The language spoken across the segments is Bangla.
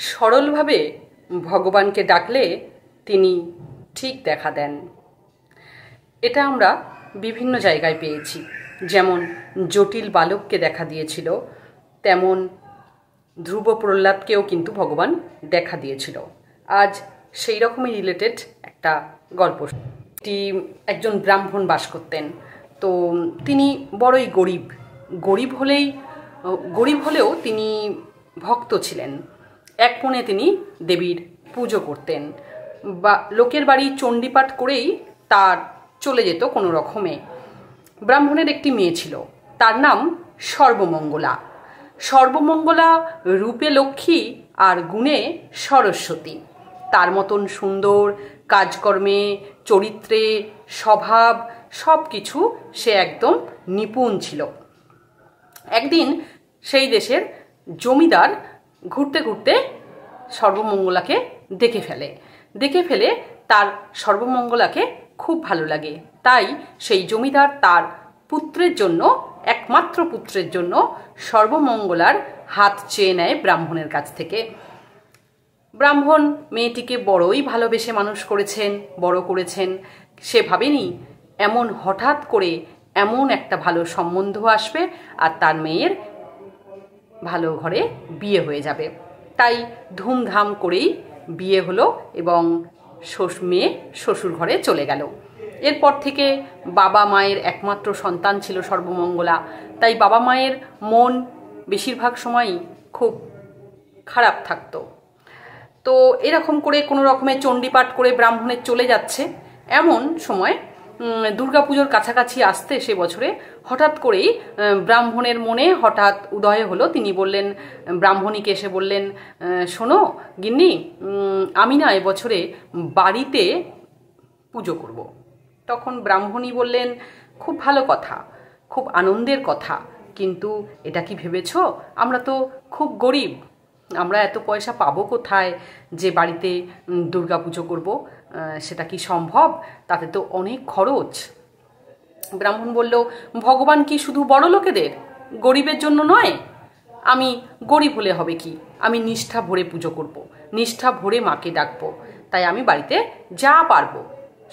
সরলভাবে ভগবানকে ডাকলে তিনি ঠিক দেখা দেন। এটা আমরা বিভিন্ন জায়গায় পেয়েছি। যেমন জটিল বালককে দেখা দিয়েছিল, তেমন ধ্রুব প্রহ্লাদকেও কিন্তু ভগবান দেখা দিয়েছিল। আজ সেই রকমই রিলেটেড একটা গল্প। একজন ব্রাহ্মণ বাস করতেন। তো তিনি বড়ই গরিব হলেও তিনি ভক্ত ছিলেন। এক মনে তিনি দেবীর পুজো করতেন, বা লোকের বাড়ি চণ্ডীপাঠ করেই তার চলে যেত কোনো রকমে। ব্রাহ্মণের একটি মেয়ে ছিল, তার নাম সর্বমঙ্গলা। সর্বমঙ্গলা রূপে লক্ষ্মী আর গুণে সরস্বতী। তার মতন সুন্দর, কাজকর্মে, চরিত্রে, স্বভাব সব কিছু সে একদম নিপুণ ছিল। একদিন সেই দেশের জমিদার ঘুরতে ঘুরতে সর্বমঙ্গলাকে দেখে ফেলে তার সর্বমঙ্গলাকে খুব ভালো লাগে। তাই সেই জমিদার তার একমাত্র পুত্রের জন্য সর্বমঙ্গলার হাত চেয়ে নেয় ব্রাহ্মণের কাছ থেকে। ব্রাহ্মণ মেয়েটিকে বড়ই ভালোবেসে মানুষ করেছেন, বড় করেছেন। সে ভাবেনি এমন হঠাৎ করে এমন একটা ভালো সম্বন্ধ আসবে আর তার মেয়ের ভালো ঘরে বিয়ে হয়ে যাবে। তাই ধুমধাম করেই বিয়ে হলো এবং মেয়ে শ্বশুর ঘরে চলে গেল। এরপর থেকে বাবা মায়ের একমাত্র সন্তান ছিল সর্বমঙ্গলা। তাই বাবা মায়ের মন বেশিরভাগ সময়ই খুব খারাপ থাকতো। তো এরকম করে কোনো রকমে চণ্ডীপাঠ করে ব্রাহ্মণের চলে যাচ্ছে। এমন সময় দুর্গাপুজোর কাছাকাছি আসতে সে বছরে হঠাৎ করেই ব্রাহ্মণের মনে হঠাৎ উদয় হলো। তিনি বললেন, ব্রাহ্মণীকে এসে বললেন, শোনো গিন্নি, আমি না এবছরে বাড়িতে পুজো করব। তখন ব্রাহ্মণী বললেন, খুব ভালো কথা, খুব আনন্দের কথা, কিন্তু এটা কি ভেবেছ আমরা তো খুব গরিব, আমরা এত পয়সা পাবো কোথায় যে বাড়িতে দুর্গা পুজো করবো? সেটা কি সম্ভব? তাতে তো অনেক খরচ। ব্রাহ্মণ বলল, ভগবান কি শুধু বড় লোকেদের, গরিবের জন্য নয়? আমি গরিব হলে হবে কি, আমি নিষ্ঠা ভরে পুজো করব, নিষ্ঠা ভরে মাকে ডাকবো। তাই আমি বাড়িতে যা পারবো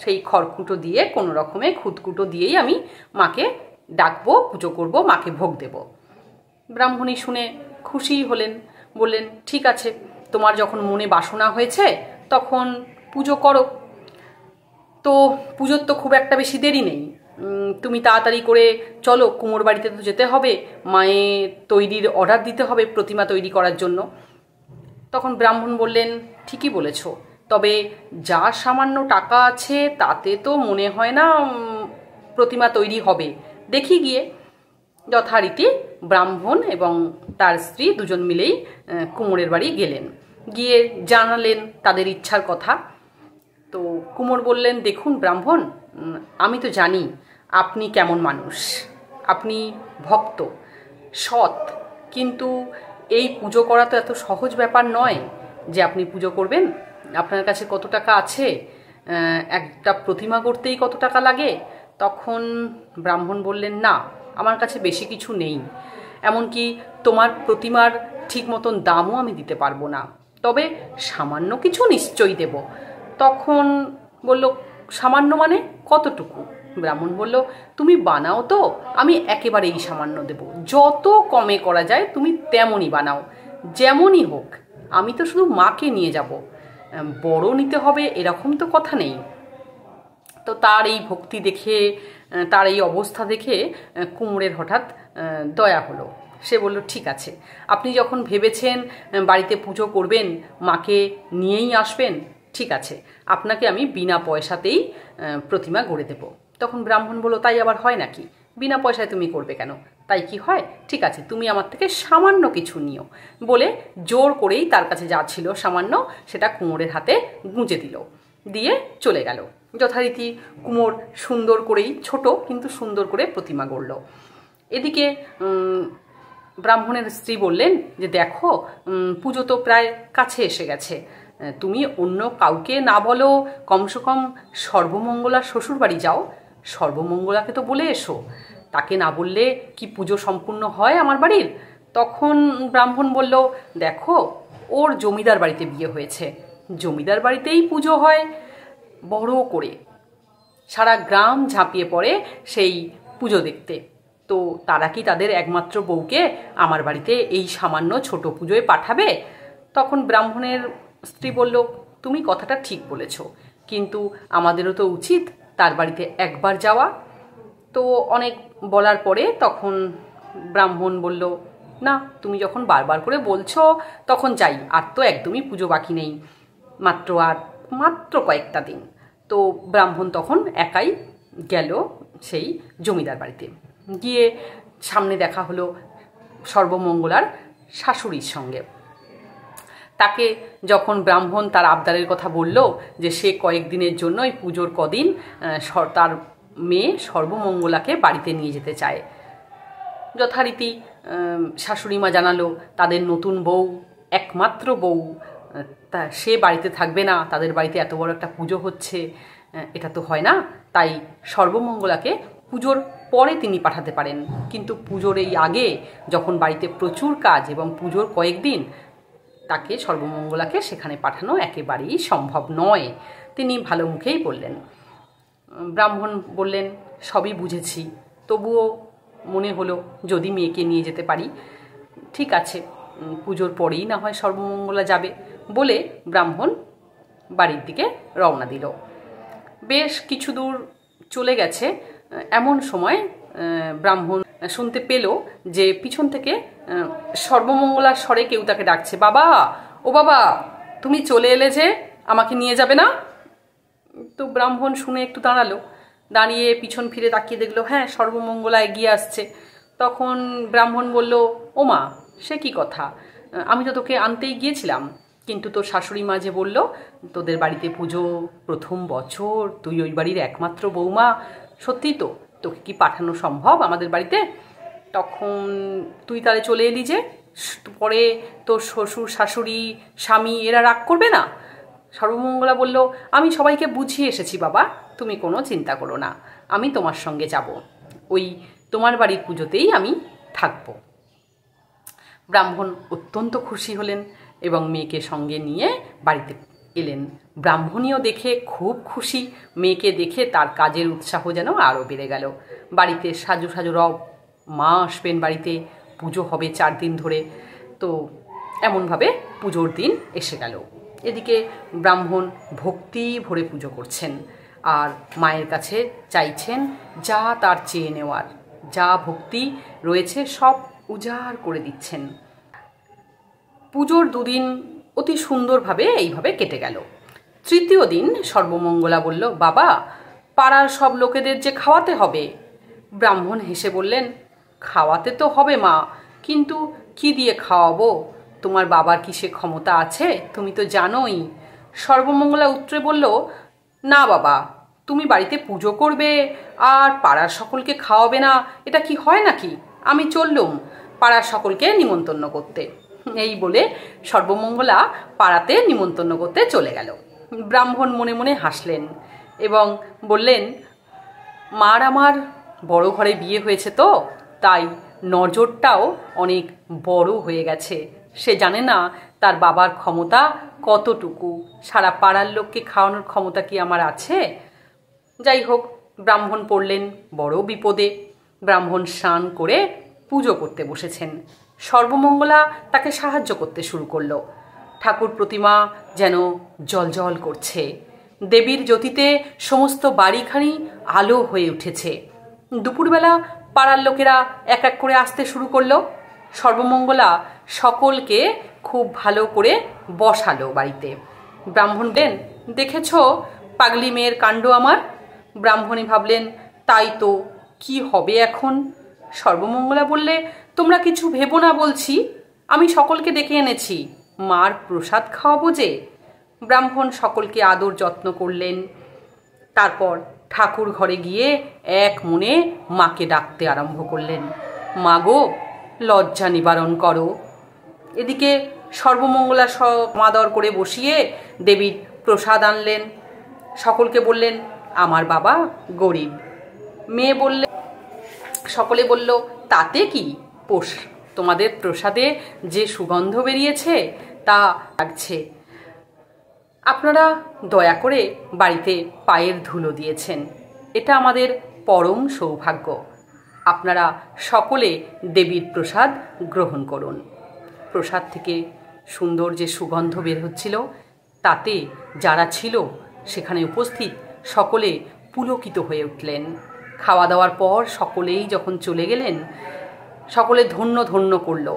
সেই খড়কুটো দিয়ে, কোনো রকমে খুদকুটো দিয়েই আমি মাকে ডাকবো, পুজো করব, মাকে ভোগ দেব। ব্রাহ্মণী শুনে খুশিই হলেন, বললেন, ঠিক আছে, তোমার যখন মনে বাসনা হয়েছে তখন পুজো করো। তো পুজোর তো খুব একটা বেশি দেরি নেই, তুমি তাড়াতাড়ি করে চলো, কুমোর বাড়িতে তো যেতে হবে, মায়ের তৈরির অর্ডার দিতে হবে প্রতিমা তৈরি করার জন্য। তখন ব্রাহ্মণ বললেন, ঠিকই বলেছ, তবে যা সামান্য টাকা আছে তাতে তো মনে হয় না প্রতিমা তৈরি হবে, দেখি গিয়ে। যথারীতি ব্রাহ্মণ এবং তার স্ত্রী দুজন মিলেই কুমোরের বাড়ি গেলেন। গিয়ে জানালেন তাদের ইচ্ছার কথা। তো কুমোর বললেন, দেখুন ব্রাহ্মণ, আমি তো জানি আপনি কেমন মানুষ, আপনি ভক্ত, সৎ, কিন্তু এই পুজো করা তো এত সহজ ব্যাপার নয় যে আপনি পুজো করবেন। আপনার কাছে কত টাকা আছে? একটা প্রতিমা করতেই কত টাকা লাগে? তখন ব্রাহ্মণ বললেন, না, আমার কাছে বেশি কিছু নেই, এমনকি তোমার প্রতিমার ঠিক মতন দামও আমি দিতে পারবো না, তবে সামান্য কিছু নিশ্চয়ই দেব। তখন বলল, সামান্য মানে কতটুকু? ব্রাহ্মণ বলল, তুমি বানাও তো, আমি একেবারেই সামান্য দেব, যত কমে করা যায় তুমি তেমনই বানাও, যেমনই হোক, আমি তো শুধু মাকে নিয়ে যাব, বড় নিতে হবে এরকম তো কথা নেই। তো তার এই ভক্তি দেখে, তার এই অবস্থা দেখে কুমোরের হঠাৎ দয়া হলো। সে বলল, ঠিক আছে, আপনি যখন ভেবেছেন বাড়িতে পুজো করবেন, মাকে নিয়েই আসবেন, ঠিক আছে, আপনাকে আমি বিনা পয়সাতেই প্রতিমা গড়ে দেব। তখন ব্রাহ্মণ বলল, তাই আবার হয় নাকি? বিনা পয়সায় তুমি করবে কেন? তাই কি হয়? ঠিক আছে, তুমি আমার থেকে সামান্য কিছু নিও, বলে জোর করেই তার কাছে যা ছিল সামান্য সেটা কুমোরের হাতে গুঁজে দিল, দিয়ে চলে গেল। যথারীতি কুমোর সুন্দর করেই, ছোট কিন্তু সুন্দর করে প্রতিমা গড়ল। এদিকে ব্রাহ্মণের স্ত্রী বললেন যে, দেখো, পুজো তো প্রায় কাছে এসে গেছে, তুমি অন্য কাউকে না বলো, কমসে কম সর্বমঙ্গলার শ্বশুর বাড়ি যাও, সর্বমঙ্গলাকে তো বলে এসো, তাকে না বললে কি পুজো সম্পূর্ণ হয় আমার বাড়ির? তখন ব্রাহ্মণ বলল, দেখো, ওর জমিদার বাড়িতে বিয়ে হয়েছে। জমিদার বাড়িতেই পুজো হয় বড় করে, সারা গ্রাম ঝাঁপিয়ে পড়ে সেই পুজো দেখতে। তো তারা কি তাদের একমাত্র বউকে আমার বাড়িতে এই সামান্য ছোট পুজোয় পাঠাবে? তখন ব্রাহ্মণের স্ত্রী বলল, তুমি কথাটা ঠিক বলেছ, কিন্তু আমাদেরও তো উচিত তার বাড়িতে একবার যাওয়া। তো অনেক বলার পরে তখন ব্রাহ্মণ বলল, না, তুমি যখন বারবার করে বলছো তখন যাই, আর তো একদমই পুজো বাকি নেই, মাত্র কয়েকটা দিন। তো ব্রাহ্মণ তখন একাই গেল সেই জমিদার বাড়িতে। গিয়ে সামনে দেখা হলো সর্বমঙ্গলার শাশুড়ির সঙ্গে। তাকে যখন ব্রাহ্মণ তার আবদারের কথা বলল যে সে কয়েকদিনের জন্য ওই পুজোর কদিন তার মেয়ে সর্বমঙ্গলাকে বাড়িতে নিয়ে যেতে চায়, যথারীতি শাশুড়িমা জানালো তাদের নতুন বউ, একমাত্র বউ, তা সে বাড়িতে থাকবে না, তাদের বাড়িতে এত বড় একটা পুজো হচ্ছে, এটা তো হয় না। তাই সর্বমঙ্গলাকে পুজোর পরে তিনি পাঠাতে পারেন, কিন্তু পুজোর এই আগে যখন বাড়িতে প্রচুর কাজ এবং পুজোর কয়েকদিন, তাকে সর্বমঙ্গলাকে সেখানে পাঠানো একেবারেই সম্ভব নয়। তিনি ভালো মুখেই বললেন। ব্রাহ্মণ বললেন, সবই বুঝেছি, তবুও মনে হলো যদি মেয়েকে নিয়ে যেতে পারি। ঠিক আছে, পুজোর পরেই না হয় সর্বমঙ্গলা যাবে বলে ব্রাহ্মণ বাড়ির দিকে রওনা দিল। বেশ কিছু দূর চলে গেছে, এমন সময় ব্রাহ্মণ শুনতে পেল যে পিছন থেকে সর্বমঙ্গলার স্বরে কেউ তাকে ডাকছে, বাবা, ও বাবা, তুমি চলে এলে যে, আমাকে নিয়ে যাবে না? তো ব্রাহ্মণ শুনে একটু দাঁড়ালো, দাঁড়িয়ে পিছন ফিরে তাকিয়ে দেখলো হ্যাঁ, সর্বমঙ্গলা এগিয়ে আসছে। তখন ব্রাহ্মণ বলল, ও মা, সে কি কথা, আমি তো তোকে আনতেই গিয়েছিলাম, কিন্তু তোর শাশুড়ি মা যে বলল তোদের বাড়িতে পুজো, প্রথম বছর, তুই ওই বাড়ির একমাত্র বৌমা, সত্যি তো, তোকে কি পাঠানো সম্ভব আমাদের বাড়িতে? তখন তুই তাহলে চলে এলি যে, পরে তোর শ্বশুর শাশুড়ি স্বামী এরা রাগ করবে না? সর্বমঙ্গলা বলল, আমি সবাইকে বুঝিয়ে এসেছি বাবা, তুমি কোনো চিন্তা করো না, আমি তোমার সঙ্গে যাব, ওই তোমার বাড়ির পুজোতেই আমি থাকব। ব্রাহ্মণ অত্যন্ত খুশি হলেন এবং মেয়েকে সঙ্গে নিয়ে বাড়িতে এলেন। ব্রাহ্মণীও দেখে খুব খুশি, মেয়েকে দেখে তার কাজের উৎসাহ যেন আরও বেড়ে গেল। বাড়িতে সাজু সাজু রব, মা আসবেন বাড়িতে, পুজো হবে 4 দিন ধরে। তো এমনভাবে পুজোর দিন এসে গেল। এদিকে ব্রাহ্মণ ভক্তি ভরে পুজো করছেন আর মায়ের কাছে চাইছেন যা তার চেয়ে নেওয়ার, যা ভক্তি রয়েছে সব উজাড় করে দিচ্ছেন। পুজোর 2 দিন অতি সুন্দরভাবে এইভাবে কেটে গেল। তৃতীয় দিন সর্বমঙ্গলা বলল, বাবা, পাড়ার সব লোকেদের যে খাওয়াতে হবে। ব্রাহ্মণ হেসে বললেন, খাওয়াতে তো হবে মা, কিন্তু কি দিয়ে খাওয়াবো? তোমার বাবার কি সে ক্ষমতা আছে? তুমি তো জানোই। সর্বমঙ্গলা উত্তরে বলল, না বাবা, তুমি বাড়িতে পুজো করবে আর পাড়ার সকলকে খাওয়াবে না, এটা কি হয় নাকি? আমি চললুম পাড়ার সকলকে নিমন্ত্রণ করতে। এই বলে সর্বমঙ্গলা পাড়াতে নিমন্ত্রণ করতে চলে গেল। ব্রাহ্মণ মনে মনে হাসলেন এবং বললেন, মার আমার বড় ঘরে বিয়ে হয়েছে তো, তাই নজরটাও অনেক বড় হয়ে গেছে। সে জানে না তার বাবার ক্ষমতা কতটুকু, সারা পাড়ার লোককে খাওয়ানোর ক্ষমতা কি আমার আছে? যাই হোক, ব্রাহ্মণ পড়লেন বড় বিপদে। ব্রাহ্মণ স্নান করে পুজো করতে বসেছেন। সর্বমঙ্গলা তাকে সাহায্য করতে শুরু করলো। ঠাকুর প্রতিমা যেন জ্বলজ্বল করছে, দেবীর জ্যোতিতে সমস্ত বাড়িখানি আলো হয়ে উঠেছে। দুপুরবেলা পাড়ার লোকেরা এক এক করে আসতে শুরু করলো। সর্বমঙ্গলা সকলকে খুব ভালো করে বসালো বাড়িতে। ব্রাহ্মণ বললেন, দেখেছ পাগলি মেয়ের কাণ্ড আমার? ব্রাহ্মণী ভাবলেন, তাই তো, কি হবে এখন? সর্বমঙ্গলা বললে, তোমরা কিছু ভেবো না বলছি, আমি সকলকে ডেকে এনেছি, মার প্রসাদ খাওয়াবো যে। ব্রাহ্মণ সকলকে আদর যত্ন করলেন। তারপর ঠাকুর ঘরে গিয়ে এক মনে মাকে ডাকতে আরম্ভ করলেন, মা গো, লজ্জা নিবারণ করো। এদিকে সর্বমঙ্গলা সমাদর করে বসিয়ে দেবীর প্রসাদ আনলেন। সকলকে বললেন, আমার বাবা গরিব। মেয়ে বললে, সকলে বলল, তাতে কি, তোমাদের প্রসাদে যে সুগন্ধ বেরিয়েছে তা লাগছে। আপনারা দয়া করে বাড়িতে পায়ের ধুলো দিয়েছেন, এটা আমাদের পরম সৌভাগ্য। আপনারা সকলে দেবীর প্রসাদ গ্রহণ করুন। প্রসাদ থেকে সুন্দর যে সুগন্ধ বের হচ্ছিল, তাতে যারা ছিল সেখানে উপস্থিত সকলে পুলকিত হয়ে উঠলেন। খাওয়া দাওয়ার পর সকলেই যখন চলে গেলেন, সকলে ধন্য ধন্য করল,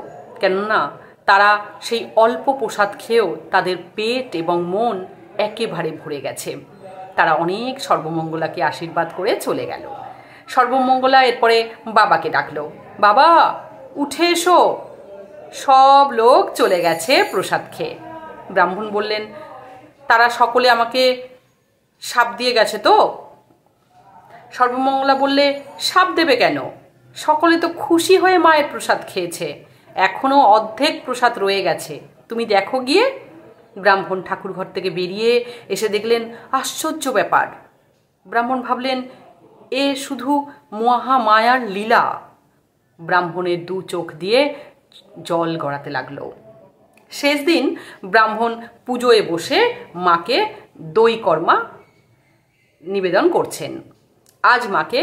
কেননা তারা সেই অল্প প্রসাদ খেয়েও তাদের পেট এবং মন একেবারে ভরে গেছে। তারা অনেক সর্বমঙ্গলাকে আশীর্বাদ করে চলে গেল। সর্বমঙ্গলা এরপরে বাবাকে ডাকলো, বাবা উঠে এসো। সব লোক চলে গেছে প্রসাদ খেয়ে। ব্রাহ্মণ বললেন, তারা সকলে আমাকে শাপ দিয়ে গেছে তো? সর্বমঙ্গলা বললে, শাপ দেবে কেন? সকলে তো খুশি হয়ে মায়ের প্রসাদ খেয়েছে, এখনো অর্ধেক প্রসাদ রয়ে গেছে, তুমি দেখো গিয়ে। ব্রাহ্মণ ঠাকুর ঘর থেকে বেরিয়ে এসে দেখলেন আশ্চর্য ব্যাপার। ব্রাহ্মণ ভাবলেন, এ শুধু মহামায়ার লীলা। ব্রাহ্মণের দু চোখ দিয়ে জল গড়াতে লাগলো। শেষ দিন ব্রাহ্মণ পুজোয় বসে মাকে দই কর্মা নিবেদন করছেন। আজ মাকে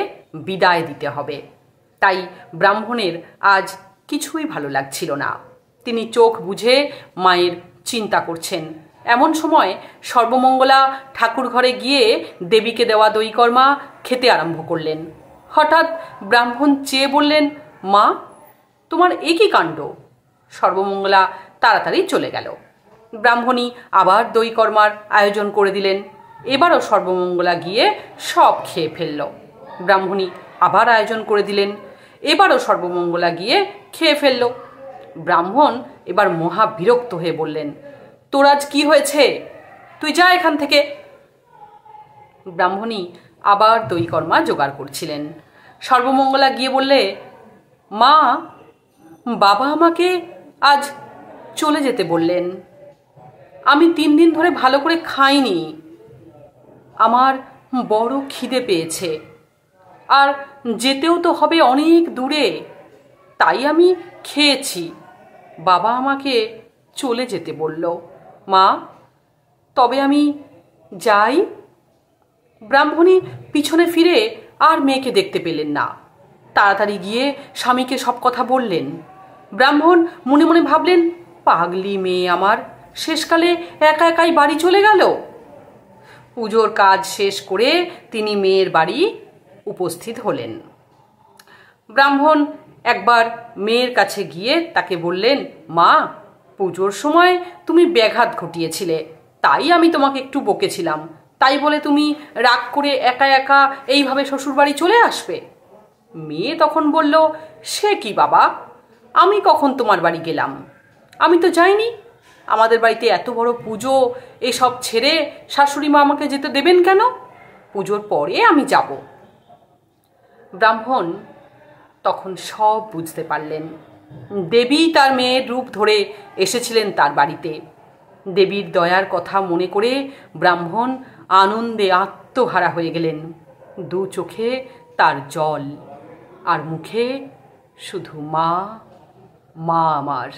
বিদায় দিতে হবে, তাই ব্রাহ্মণের আজ কিছুই ভালো লাগছিল না। তিনি চোখ বুজে মায়ের চিন্তা করছেন। এমন সময় সর্বমঙ্গলা ঠাকুর ঘরে গিয়ে দেবীকে দেওয়া দই কর্মা খেতে আরম্ভ করলেন। হঠাৎ ব্রাহ্মণ চেয়ে বললেন, মা তোমার এ কি কাণ্ড? সর্বমঙ্গলা তাড়াতাড়ি চলে গেল। ব্রাহ্মণী আবার দই কর্মার আয়োজন করে দিলেন। এবারও সর্বমঙ্গলা গিয়ে সব খেয়ে ফেলল। ব্রাহ্মণী আবার আয়োজন করে দিলেন। এবারও সর্বমঙ্গলা গিয়ে খেয়ে ফেলল। ব্রাহ্মণ এবার মহা বিরক্ত হয়ে বললেন, তোর আজ কি হয়েছে? তুই যা এখান থেকে। ব্রাহ্মণী আবার দই কর্মা জোগাড় করছিলেন। সর্বমঙ্গলা গিয়ে বললে, মা বাবা আমাকে আজ চলে যেতে বললেন। আমি 3 দিন ধরে ভালো করে খাইনি, আমার বড় খিদে পেয়েছে, আর যেতেও তো হবে অনেক দূরে, তাই আমি খেয়েছি। বাবা আমাকে চলে যেতে বলল। মা তবে আমি যাই? ব্রাহ্মণী পিছনে ফিরে আর মেয়েকে দেখতে পেলেন না। তাড়াতাড়ি গিয়ে স্বামীকে সব কথা বললেন। ব্রাহ্মণ মনে মনে ভাবলেন, পাগলি মেয়ে আমার, শেষকালে একা একাই বাড়ি চলে গেল। পুজোর কাজ শেষ করে তিনি মেয়ের বাড়ি উপস্থিত হলেন। ব্রাহ্মণ একবার মেয়ের কাছে গিয়ে তাকে বললেন, মা পুজোর সময় তুমি ব্যাঘাত ঘটিয়েছিলে, তাই আমি তোমাকে একটু বকেছিলাম, তাই বলে তুমি রাগ করে একা একা এইভাবে শ্বশুরবাড়ি চলে আসবে? মেয়ে তখন বলল, সে কি বাবা, আমি কখন তোমার বাড়ি গেলাম? আমি তো যাইনি। আমাদের বাড়িতে এত বড় পুজো, এসব ছেড়ে শাশুড়ি মা আমাকে যেতে দেবেন কেন? পুজোর পরে আমি যাব। ব্রাহ্মণ তখন সব বুঝতে পারলেন। দেবী তার মেয়ের রূপ ধরে এসেছিলেন তার বাড়িতে। দেবীর দয়ার কথা মনে করে ব্রাহ্মণ আনন্দে আত্মহারা হয়ে গেলেন। দু চোখে তার জল, আর মুখে শুধু মা, মা আমার।